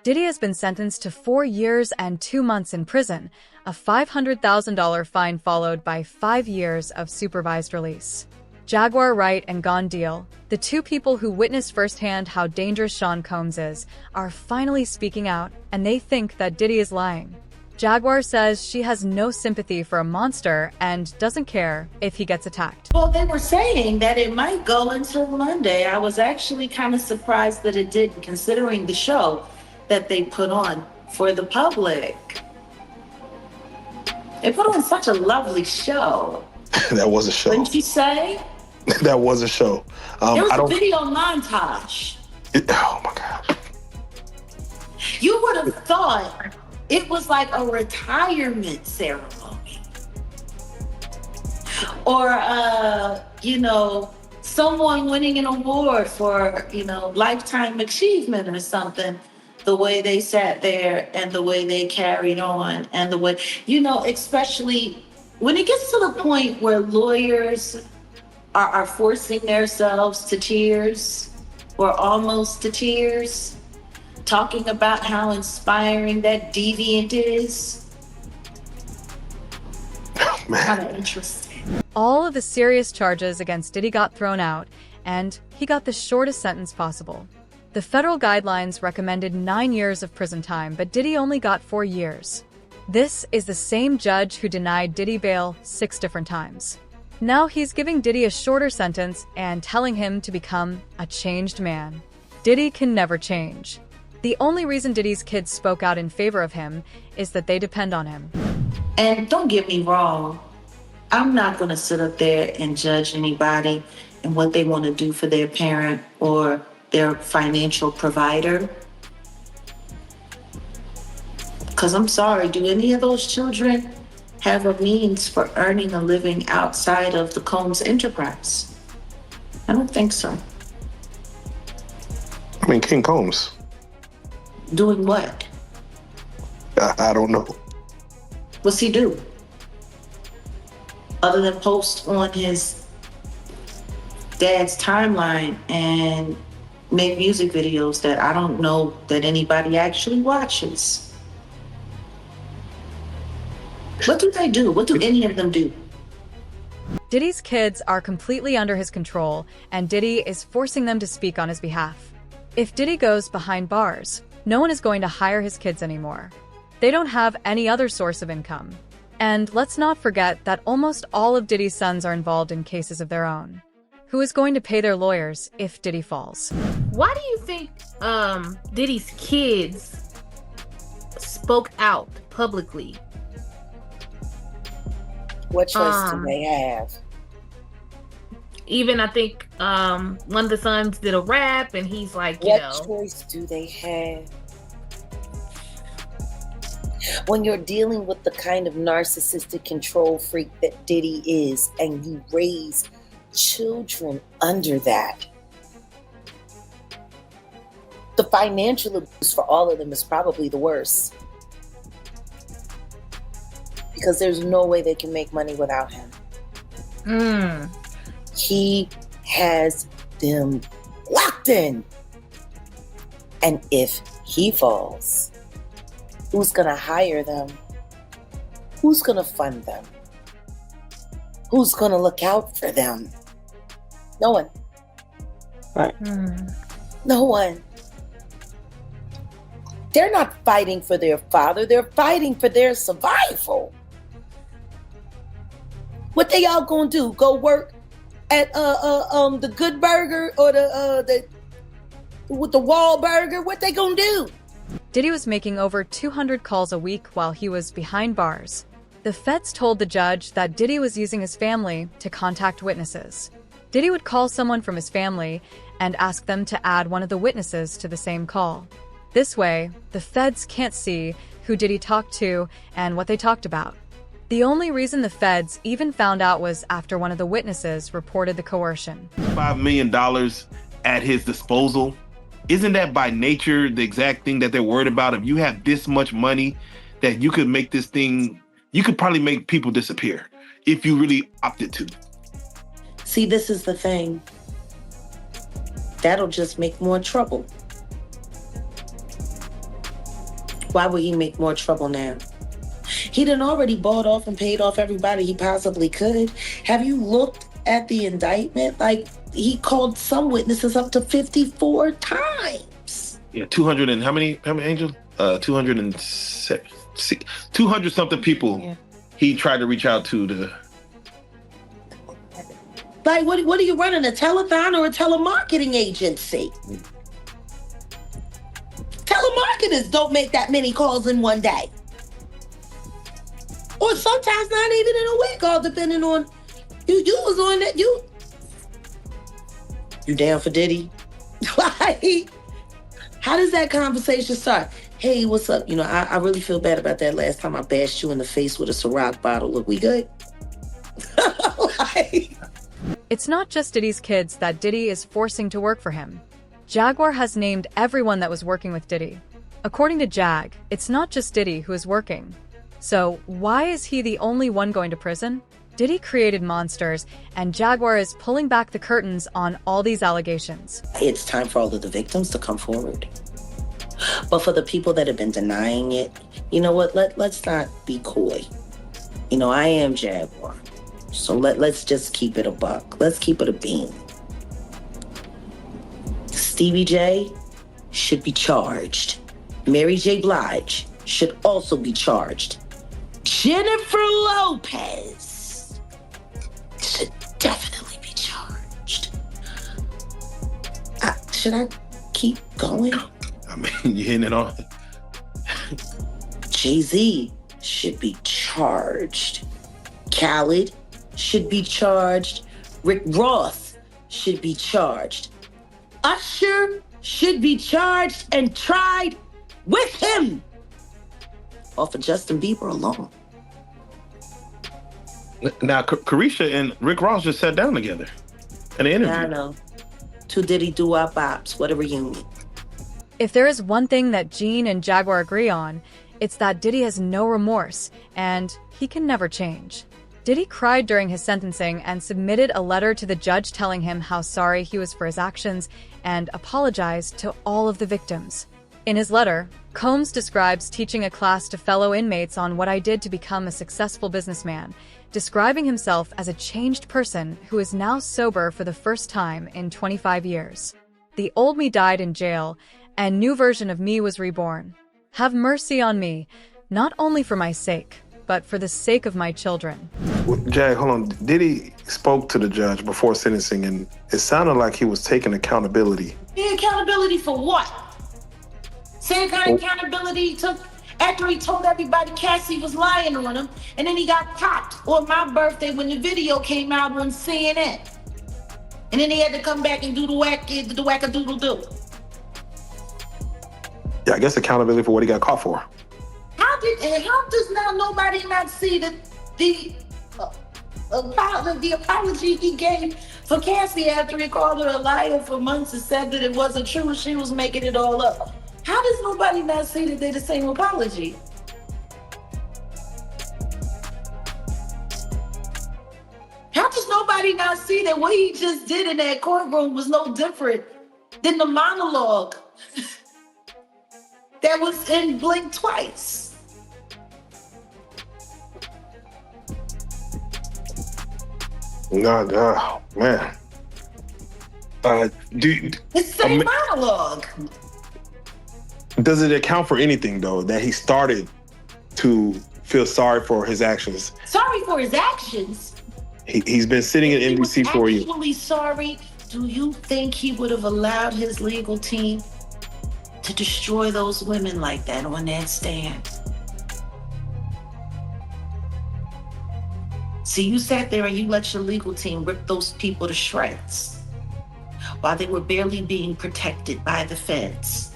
Diddy has been sentenced to 4 years and 2 months in prison, a $500,000 fine followed by 5 years of supervised release. Jaguar Wright and Gone Deal, the two people who witnessed firsthand how dangerous Sean Combs is, are finally speaking out, and they think that Diddy is lying. Jaguar says she has no sympathy for a monster and doesn't care if he gets attacked. Well, they were saying that it might go until Monday. I was actually kind of surprised that it didn't, considering the show that they put on for the public. They put on such a lovely show. That was a show. Wouldn't you say? That was a show. There was a video montage. Oh my God. You would have thought it was like a retirement ceremony. Or, someone winning an award for, lifetime achievement or something. The way they sat there and the way they carried on and the way, especially when it gets to the point where lawyers are forcing themselves to tears or almost to tears, talking about how inspiring that deviant is. Oh, man. Kind of interesting. All of the serious charges against Diddy got thrown out, and he got the shortest sentence possible. The federal guidelines recommended 9 years of prison time, but Diddy only got 4 years. This is the same judge who denied Diddy bail 6 different times. Now he's giving Diddy a shorter sentence and telling him to become a changed man. Diddy can never change. The only reason Diddy's kids spoke out in favor of him is that they depend on him. And don't get me wrong, I'm not going to sit up there and judge anybody and what they want to do for their parent or their financial provider. Because I'm sorry, do any of those children have a means for earning a living outside of the Combs enterprise? I don't think so. I mean, King Combs. Doing what? I don't know. What's he do? Other than post on his dad's timeline and make music videos that I don't know that anybody actually watches. What do they do? What do any of them do? Diddy's kids are completely under his control, and Diddy is forcing them to speak on his behalf. If Diddy goes behind bars, no one is going to hire his kids anymore. They don't have any other source of income. And let's not forget that almost all of Diddy's sons are involved in cases of their own. Who is going to pay their lawyers if Diddy falls? Why do you think Diddy's kids spoke out publicly? What choice do they have? Even I think one of the sons did a rap, and he's like, What choice do they have? When you're dealing with the kind of narcissistic control freak that Diddy is, and you raise children under that, the financial abuse for all of them is probably the worst. Because there's no way they can make money without him. He has them locked in. And if he falls, who's going to hire them? Who's going to fund them? Who's going to look out for them? No one. Right. No one. They're not fighting for their father. They're fighting for their survival. What they all gonna do? Go work at the Good Burger or the Wahlburger? What they gonna do? Diddy was making over 200 calls a week while he was behind bars. The feds told the judge that Diddy was using his family to contact witnesses. Diddy would call someone from his family and ask them to add one of the witnesses to the same call. This way, the feds can't see who Diddy talked to and what they talked about. The only reason the feds even found out was after one of the witnesses reported the coercion. $5 million at his disposal. Isn't that by nature the exact thing that they're worried about? If you have this much money that you could make this thing, you could probably make people disappear if you really opted to. See, this is the thing. That'll just make more trouble. Why would he make more trouble now? He done already bought off and paid off everybody he possibly could. Have you looked at the indictment? Like, he called some witnesses up to 54 times. Yeah, 200 and how many Angel? 200 something people. Yeah. He tried to reach out to. Like, what are you running, a telethon or a telemarketing agency? Telemarketers don't make that many calls in one day. Or sometimes not even in a week, all depending on you was on that. You down for Diddy? Like, how does that conversation start? Hey, what's up? You know, I really feel bad about that last time I bashed you in the face with a Ciroc bottle. Look, we good? Like, It's not just Diddy's kids that Diddy is forcing to work for him. Jaguar has named everyone that was working with Diddy. According to Jag, it's not just Diddy who is working. So why is he the only one going to prison? Diddy created monsters, and Jaguar is pulling back the curtains on all these allegations. it's time for all of the victims to come forward. But for the people that have been denying it, you know what? Let's not be coy. You know, I am Jaguar. So let's just keep it a buck. Let's keep it a bean. Stevie J should be charged. Mary J. Blige should also be charged. Jennifer Lopez should definitely be charged. Should I keep going? I mean, you're hitting it on. Jay-Z should be charged. Khaled should be charged. Rick Ross should be charged. Usher should be charged and tried with him. Off of Justin Bieber alone. Now, Carisha and Rick Ross just sat down together in an interview. Yeah, I know. Two Diddy doo-wop bops. What a reunion. If there is one thing that Gene and Jaguar agree on, it's that Diddy has no remorse, and he can never change. Diddy cried during his sentencing and submitted a letter to the judge telling him how sorry he was for his actions and apologized to all of the victims. In his letter, Combs describes teaching a class to fellow inmates on what I did to become a successful businessman, describing himself as a changed person who is now sober for the first time in 25 years. The old me died in jail, and new version of me was reborn. Have mercy on me, not only for my sake, but for the sake of my children. Well, Jag, hold on. Diddy spoke to the judge before sentencing, and it sounded like he was taking accountability. Accountability for what? Same kind of accountability he took after he told everybody Cassie was lying on him, and then he got popped on my birthday when the video came out on CNN. And then he had to come back and do the whack-a-doodle-doo. Yeah, I guess accountability for what he got caught for. How does now nobody not see that the apology he gave for Cassie after he called her a liar for months and said that it wasn't true, she was making it all up? How does nobody not see that they're the same apology? How does nobody not see that what he just did in that courtroom was no different than the monologue that was in Blink Twice? No, man. It's the same monologue. Does it account for anything, though, that he started to feel sorry for his actions? Sorry for his actions? He's been sitting in NBC for you. Actually sorry, do you think he would have allowed his legal team to destroy those women like that on that stand? See, you sat there and you let your legal team rip those people to shreds while they were barely being protected by the feds.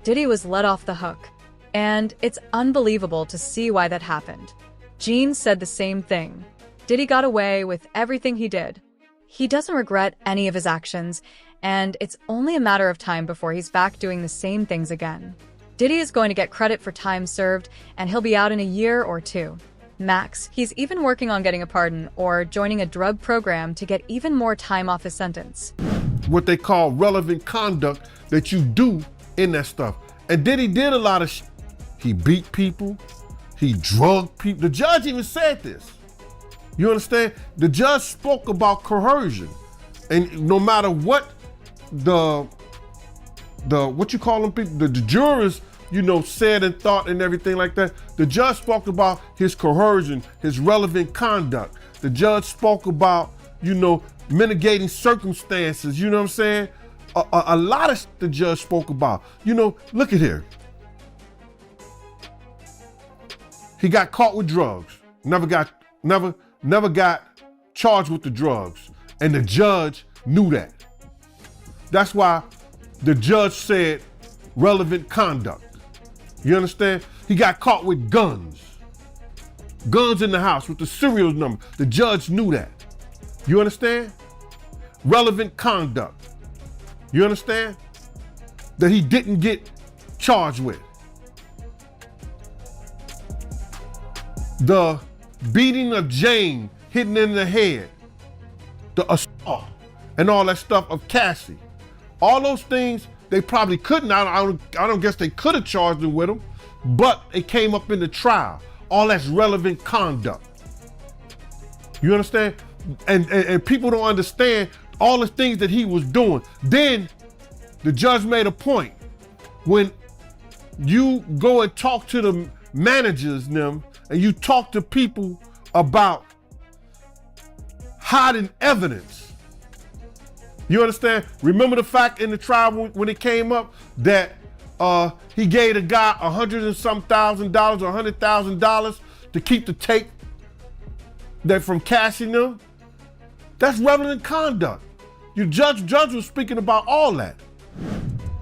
Diddy was let off the hook, and it's unbelievable to see why that happened. Gene said the same thing. Diddy got away with everything he did. He doesn't regret any of his actions, and it's only a matter of time before he's back doing the same things again. Diddy is going to get credit for time served, and he'll be out in a year or two. Max, he's even working on getting a pardon or joining a drug program to get even more time off his sentence. What they call relevant conduct that you do in that stuff. And Diddy did a lot of he beat people, he drugged people. The judge even said this. You understand? The judge spoke about coercion. And no matter what the what you call them people, the jurors, you know, said and thought and everything like that, the judge spoke about his coercion, his relevant conduct. The judge spoke about, you know, mitigating circumstances, you know what I'm saying? A lot of the judge spoke about. You know, look at here. He got caught with drugs. Never got charged with the drugs. And the judge knew that. That's why the judge said relevant conduct. You understand? He got caught with guns. Guns in the house with the serial number. The judge knew that. You understand? Relevant conduct. You understand? That he didn't get charged with. The beating of Jane, hitting in the head, the assault, and all that stuff of Cassie. All those things, they probably couldn't. I don't guess they could have charged him with them, but it came up in the trial. All that's relevant conduct. You understand? And people don't understand all the things that he was doing. Then the judge made a point. When you go and talk to the managers and you talk to people about hiding evidence, you understand? Remember the fact in the trial when it came up that he gave a guy $100,000 and some thousand dollars or $100,000 to keep the tape that from cashing them? That's relevant conduct. Your judge was speaking about all that.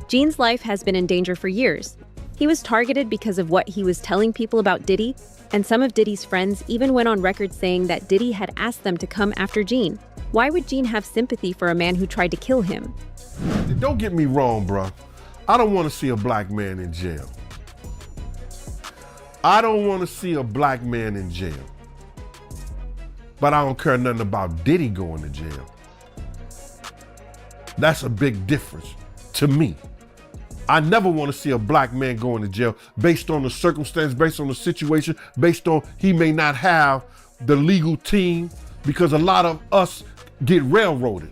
Gene's life has been in danger for years. He was targeted because of what he was telling people about Diddy, and some of Diddy's friends even went on record saying that Diddy had asked them to come after Gene. Why would Gene have sympathy for a man who tried to kill him? Don't get me wrong, bro. I don't want to see a black man in jail. I don't want to see a black man in jail. But I don't care nothing about Diddy going to jail. That's a big difference to me. I never want to see a black man going to jail based on the circumstance, based on the situation, based on he may not have the legal team, because a lot of us get railroaded.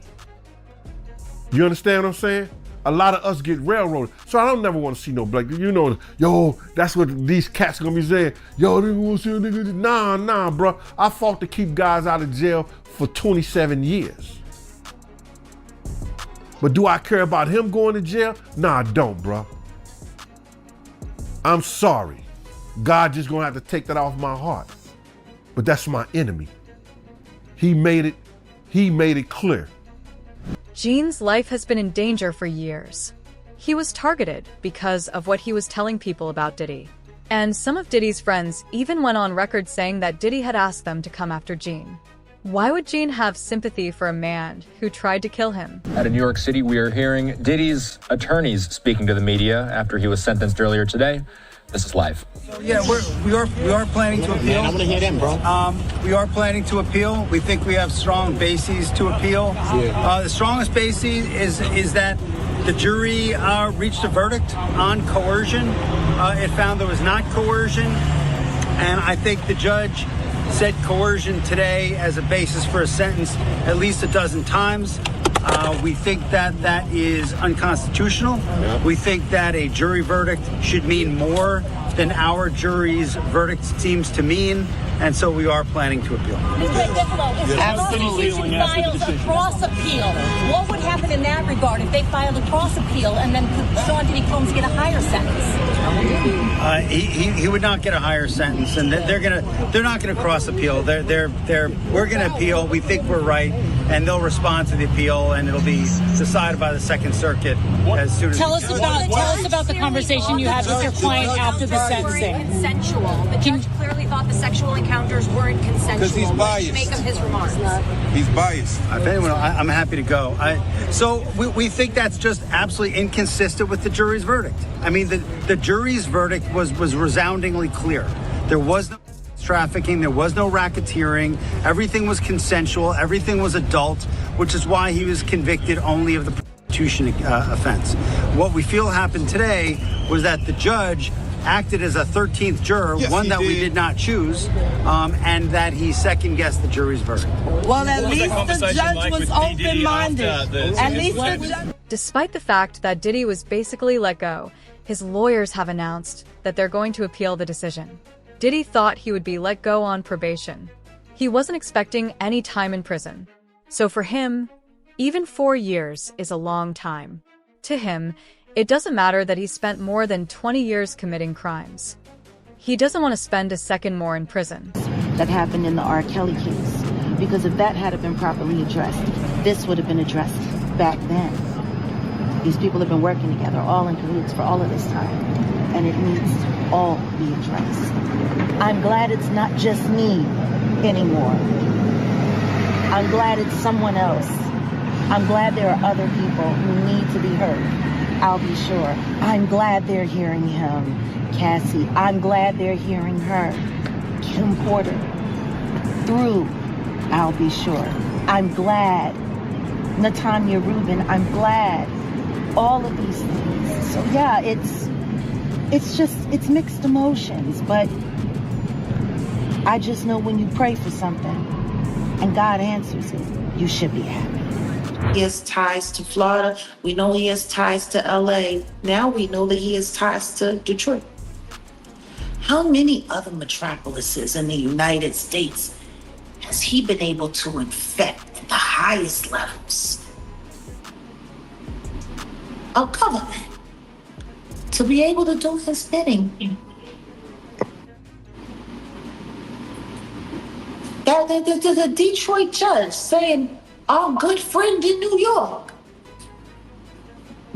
You understand what I'm saying? A lot of us get railroaded. So I don't never want to see no black, you know, yo, that's what these cats gonna be saying. Yo, they want to see a nigga. Nah, bro. I fought to keep guys out of jail for 27 years. But do I care about him going to jail? Nah, I don't, bro. I'm sorry. God just gonna have to take that off my heart. But that's my enemy. He made it clear. Gene's life has been in danger for years. He was targeted because of what he was telling people about Diddy. And some of Diddy's friends even went on record saying that Diddy had asked them to come after Gene. Why would Gene have sympathy for a man who tried to kill him? Out of New York City, we are hearing Diddy's attorneys speaking to the media after he was sentenced earlier today. This is live. Yeah, we are planning to appeal. Man, I want to hear them, bro. We are planning to appeal. We think we have strong bases to appeal. Yeah. The strongest basis is that the jury reached a verdict on coercion. It found there was not coercion, and I think the judge said coercion today as a basis for a sentence at least a dozen times. We think that is unconstitutional. Yeah. We think that a jury verdict should mean more than our jury's verdict seems to mean, and so we are planning to appeal. Absolutely. File a cross appeal. What would happen in that regard if they filed a cross appeal and then could Sean Diddy Combs get a higher sentence? He would not get a higher sentence, and they're not gonna cross appeal. We're gonna appeal. We think we're right, and they'll respond to the appeal, and it'll be decided by the Second Circuit as soon as. Tell us about the conversation you had with your client after the sentencing. Consensual. The judge clearly thought the sexual encounters weren't consensual. Because he's biased. Make of his remarks. He's biased. If anyone, I'm happy to go. So we think that's just absolutely inconsistent with the jury's verdict. I mean, the jury's verdict was resoundingly clear. There was no trafficking, there was no racketeering, everything was consensual, everything was adult, which is why he was convicted only of the prostitution offense. What we feel happened today was that the judge acted as a 13th juror, Yes, one he that we did. did not choose, and that he second-guessed the jury's verdict. Well, at least the judge was open-minded. At least the judge. Despite the fact that Diddy was basically let go, his lawyers have announced that they're going to appeal the decision. Diddy thought he would be let go on probation. He wasn't expecting any time in prison. So for him, even 4 years is a long time. To him, it doesn't matter that he spent more than 20 years committing crimes. He doesn't want to spend a second more in prison. That happened in the R. Kelly case. Because if that had been properly addressed, this would have been addressed back then. These people have been working together, all in cahoots for all of this time. And it needs to all be addressed. I'm glad it's not just me anymore. I'm glad it's someone else. I'm glad there are other people who need to be heard. I'll be sure. I'm glad they're hearing him. Cassie, I'm glad they're hearing her. Kim Porter. Through, I'll be sure. I'm glad. Natanya Rubin, I'm glad. All of these things. So yeah, it's mixed emotions, but I just know when you pray for something and God answers it, you should be happy. He has ties to Florida. We know he has ties to LA. Now we know that he has ties to Detroit. How many other metropolises in the United States has he been able to infect at the highest levels of government to be able to do his bidding? The Detroit judge saying, our good friend in New York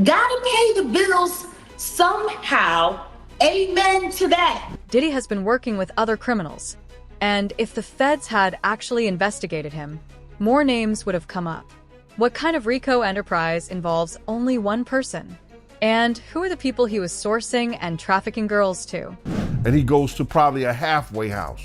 gotta pay the bills somehow. Amen to that. Diddy has been working with other criminals, and if the feds had actually investigated him, more names would have come up. What kind of RICO enterprise involves only one person? And who are the people he was sourcing and trafficking girls to? And he goes to probably a halfway house.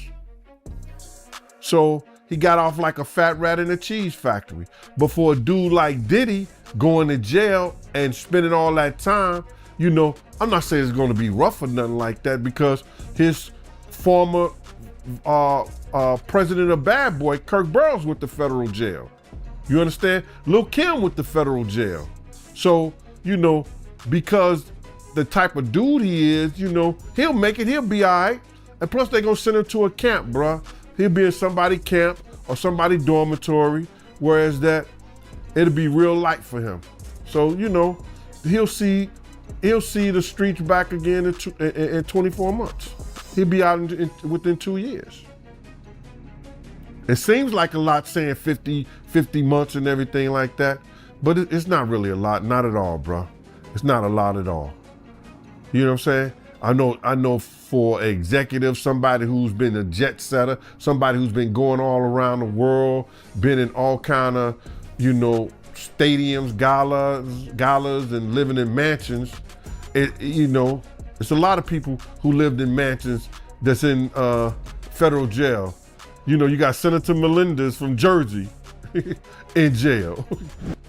So he got off like a fat rat in a cheese factory. But for a dude like Diddy going to jail and spending all that time, you know, I'm not saying it's going to be rough or nothing like that, because his former president of Bad Boy, Kirk Burrows, with the federal jail. You understand? Lil' Kim with the federal jail. So, you know, because the type of dude he is, you know, he'll make it, he'll be all right. And plus they gonna send him to a camp, bruh. He'll be in somebody camp or somebody dormitory, whereas that it'll be real light for him. So, you know, he'll see the streets back again in 24 months. He'll be out within 2 years. It seems like a lot saying 50 months and everything like that, but it's not really a lot, not at all, bro. It's not a lot at all. You know what I'm saying? I know for executive, somebody who's been a jet setter, somebody who's been going all around the world, been in all kind of, you know, stadiums, galas, and living in mansions. You know, it's a lot of people who lived in mansions that's in federal jail. You know, you got Senator Melendez from Jersey in jail.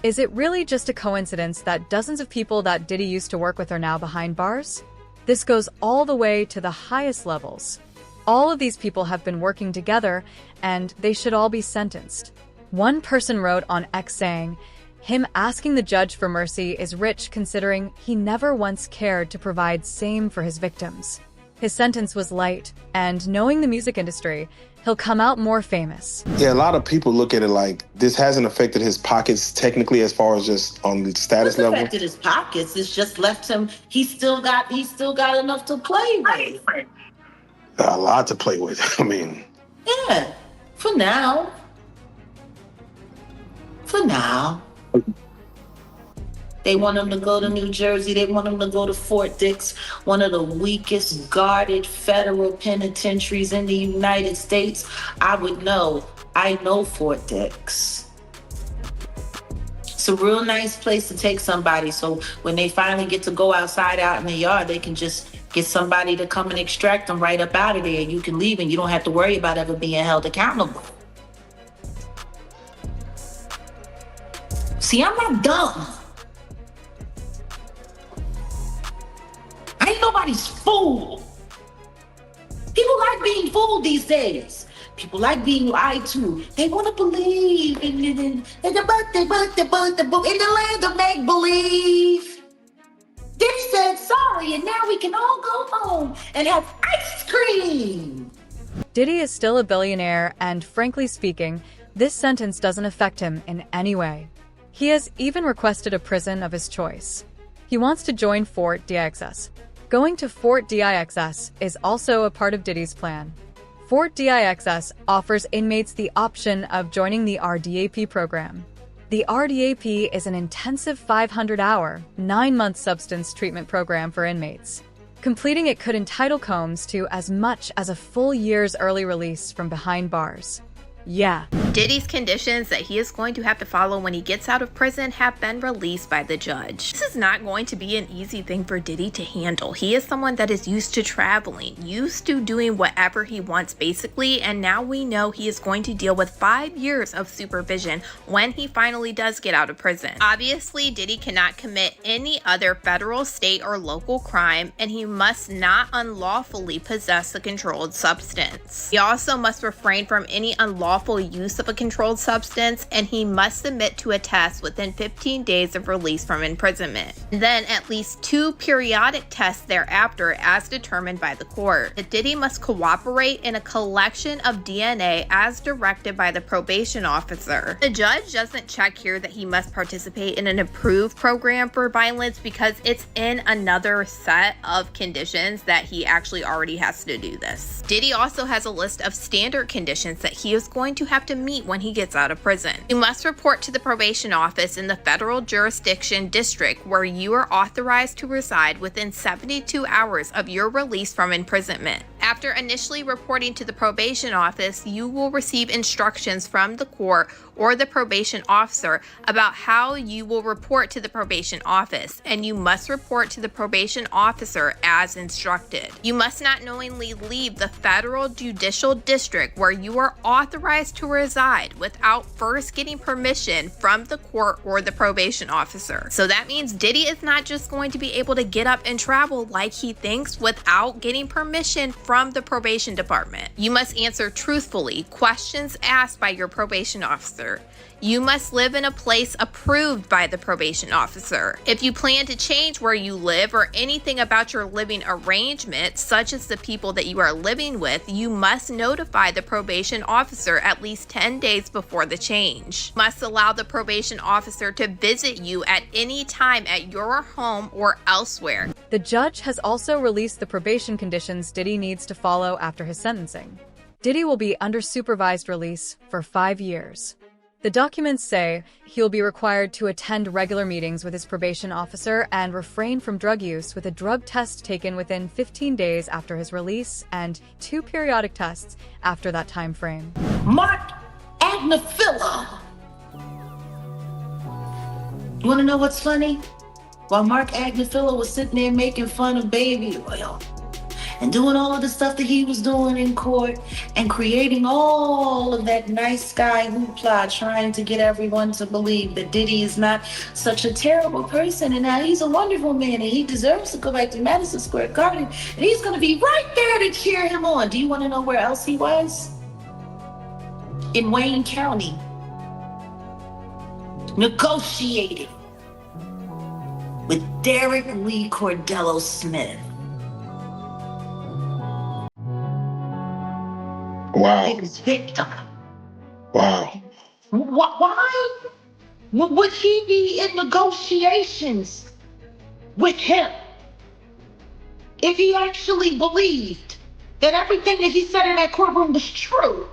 Is it really just a coincidence that dozens of people that Diddy used to work with are now behind bars? This goes all the way to the highest levels. All of these people have been working together, and they should all be sentenced. One person wrote on X saying, him asking the judge for mercy is rich considering he never once cared to provide same for his victims. His sentence was light, and knowing the music industry, he'll come out more famous. Yeah, a lot of people look at it like this hasn't affected his pockets technically as far as just on the status level. It's affected his pockets. It's just left him. He's still got enough to play with. A lot to play with. I mean. Yeah, for now. For now. They want him to go to New Jersey. They want him to go to Fort Dix, one of the weakest guarded federal penitentiaries in the United States. I know Fort Dix. It's a real nice place to take somebody. So when they finally get to go outside out in the yard, they can just get somebody to come and extract them right up out of there. You can leave and you don't have to worry about ever being held accountable. See, I'm not dumb. I ain't nobody's fool. being fooled these days. People like being lied to. They want to believe in the land of make-believe. Diddy said sorry, and now we can all go home and have ice cream. Diddy is still a billionaire, and frankly speaking, this sentence doesn't affect him in any way. He has even requested a prison of his choice. He wants to join Fort Dix. Going to Fort Dix is also a part of Diddy's plan. Fort Dix offers inmates the option of joining the RDAP program. The RDAP is an intensive 500-hour, 9-month substance treatment program for inmates. Completing it could entitle Combs to as much as a full year's early release from behind bars. Yeah. Diddy's conditions that he is going to have to follow when he gets out of prison have been released by the judge. This is not going to be an easy thing for Diddy to handle. He is someone that is used to traveling, used to doing whatever he wants basically, and now we know he is going to deal with 5 years of supervision when he finally does get out of prison. Obviously, Diddy cannot commit any other federal, state, or local crime, and he must not unlawfully possess a controlled substance. He also must refrain from any unlawful use of a controlled substance, and he must submit to a test within 15 days of release from imprisonment. Then at least 2 periodic tests thereafter as determined by the court. Diddy must cooperate in a collection of DNA as directed by the probation officer. The judge doesn't check here that he must participate in an approved program for violence because it's in another set of conditions that he actually already has to do this. Diddy also has a list of standard conditions that he is going to have to meet when he gets out of prison. You must report to the probation office in the federal jurisdiction district where you are authorized to reside within 72 hours of your release from imprisonment. After initially reporting to the probation office, you will receive instructions from the court or the probation officer about how you will report to the probation office, and you must report to the probation officer as instructed. You must not knowingly leave the federal judicial district where you are authorized to reside without first getting permission from the court or the probation officer. So that means Diddy is not just going to be able to get up and travel like he thinks without getting permission from the probation department. You must answer truthfully questions asked by your probation officer. You must live in a place approved by the probation officer. If you plan to change where you live or anything about your living arrangement, such as the people that you are living with, you must notify the probation officer at least 10 days before the change. You must allow the probation officer to visit you at any time at your home or elsewhere. The judge has also released the probation conditions Diddy needs to follow after his sentencing. Diddy will be under supervised release for 5 years. The documents say he'll be required to attend regular meetings with his probation officer and refrain from drug use with a drug test taken within 15 days after his release and 2 periodic tests after that time frame. Mark Agnifilo. You want to know what's funny? While Mark Agnifilo was sitting there making fun of baby oil and doing all of the stuff that he was doing in court and creating all of that nice guy hoopla, trying to get everyone to believe that Diddy is not such a terrible person and that he's a wonderful man and he deserves to go back to Madison Square Garden and he's going to be right there to cheer him on. Do you want to know where else he was? In Wayne County, negotiating with Derek Lee Cordello Smith. Wow. His victim. Wow. Why would he be in negotiations with him if he actually believed that everything that he said in that courtroom was true?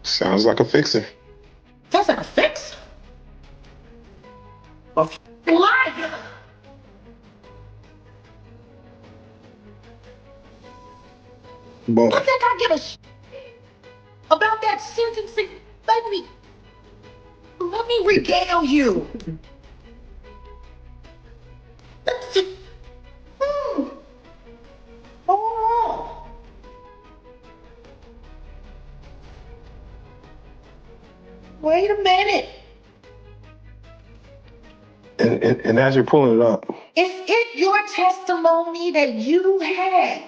Sounds like a fixer. Sounds like a fixer. A liar. Boy. You think I give a shit about that sentencing? Let me regale you. Oh. Wait a minute. And as you're pulling it up, Is it your testimony that you had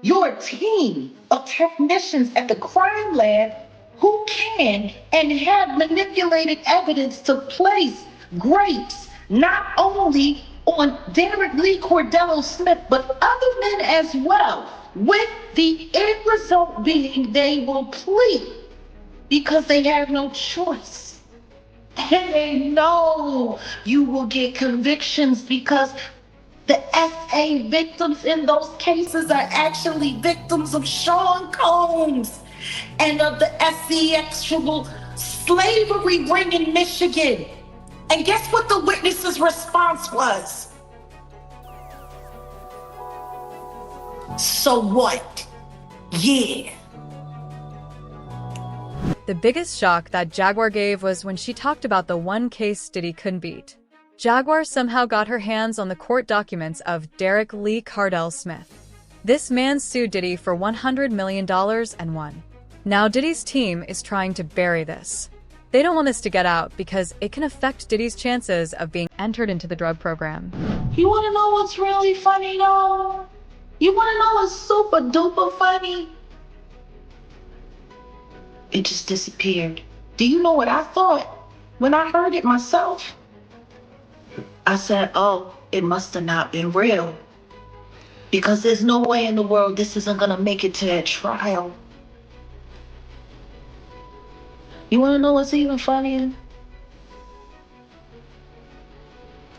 your team of technicians at the crime lab who can and have manipulated evidence to place grapes not only on Derek Lee Cordello Smith, but other men as well, with the end result being they will plead because they have no choice. And they know you will get convictions because the SA victims in those cases are actually victims of Sean Combs and of the sexual slavery ring in Michigan. And guess what the witness's response was? So what? Yeah. The biggest shock that Jaguar gave was when she talked about the one case Diddy couldn't beat. Jaguar somehow got her hands on the court documents of Derek Lee Cardell Smith. This man sued Diddy for $100 million and won. Now Diddy's team is trying to bury this. They don't want this to get out because it can affect Diddy's chances of being entered into the drug program. You wanna know what's really funny though? You wanna know what's super duper funny? It just disappeared. Do you know what I thought when I heard it myself? I said, oh, it must have not been real. Because there's no way in the world this isn't gonna make it to that trial. You wanna know what's even funnier?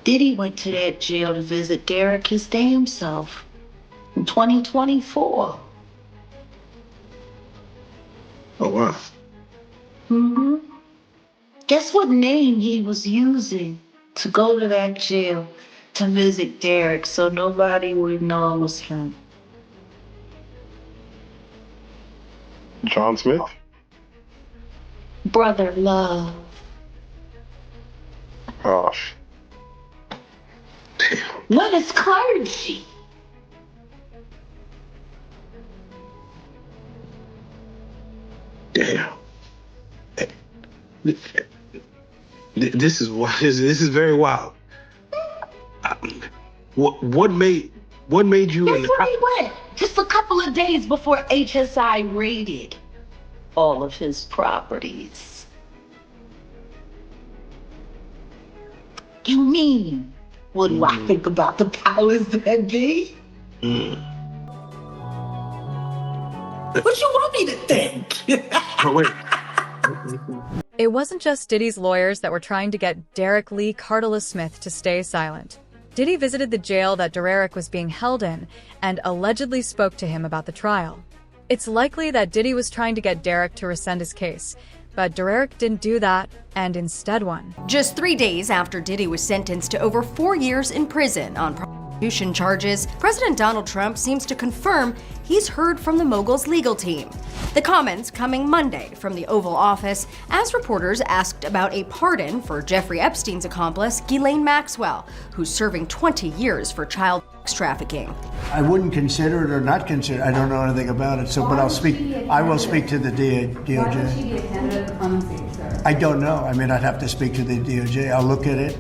Diddy went to that jail to visit Derek his damn self in 2024. Oh, wow. Mm-hmm. Guess what name he was using to go to that jail to visit Derek so nobody would know it was him? John Smith? Brother Love. Gosh. What is clergy? Damn. This is what this is very wild. What made you? That's where he went. Just a couple of days before HSI raided all of his properties. You mean? What do I think about the powers that be? What you want me to think? Oh, wait. It wasn't just Diddy's lawyers that were trying to get Derek Lee Cardell Smith to stay silent. Diddy visited the jail that Derek was being held in and allegedly spoke to him about the trial. It's likely that Diddy was trying to get Derek to rescind his case, but Derek didn't do that and instead won. Just 3 days after Diddy was sentenced to over 4 years in prison on prostitution charges, President Donald Trump seems to confirm he's heard from the mogul's legal team. The comments coming Monday from the Oval Office as reporters asked about a pardon for Jeffrey Epstein's accomplice, Ghislaine Maxwell, who's serving 20 years for child sex trafficking. I wouldn't consider it or not consider it. I don't know anything about it, so but I will speak to the DOJ. Why would she be a candidate for clemency, sir? I don't know. I mean, I'd have to speak to the DOJ. I'll look at it.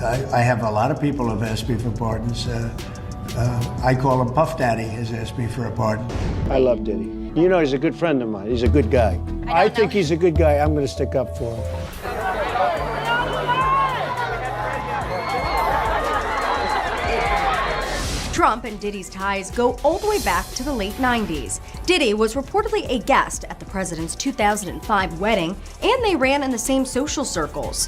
I have a lot of people who've asked me for pardons. I call him Puff Daddy has asked me for a pardon. I love Diddy. You know, he's a good friend of mine. He's a good guy. I think he's a good guy. I'm going to stick up for him. Trump and Diddy's ties go all the way back to the late 90s. Diddy was reportedly a guest at the president's 2005 wedding, and they ran in the same social circles.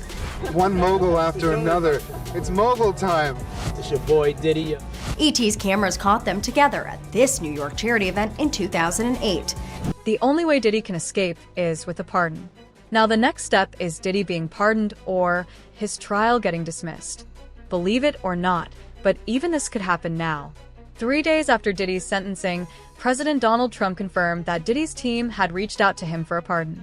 One mogul after another. It's mogul time. It's your boy Diddy. ET's cameras caught them together at this New York charity event in 2008. The only way Diddy can escape is with a pardon. Now the next step is Diddy being pardoned or his trial getting dismissed. Believe it or not, but even this could happen now. 3 days after Diddy's sentencing, President Donald Trump confirmed that Diddy's team had reached out to him for a pardon.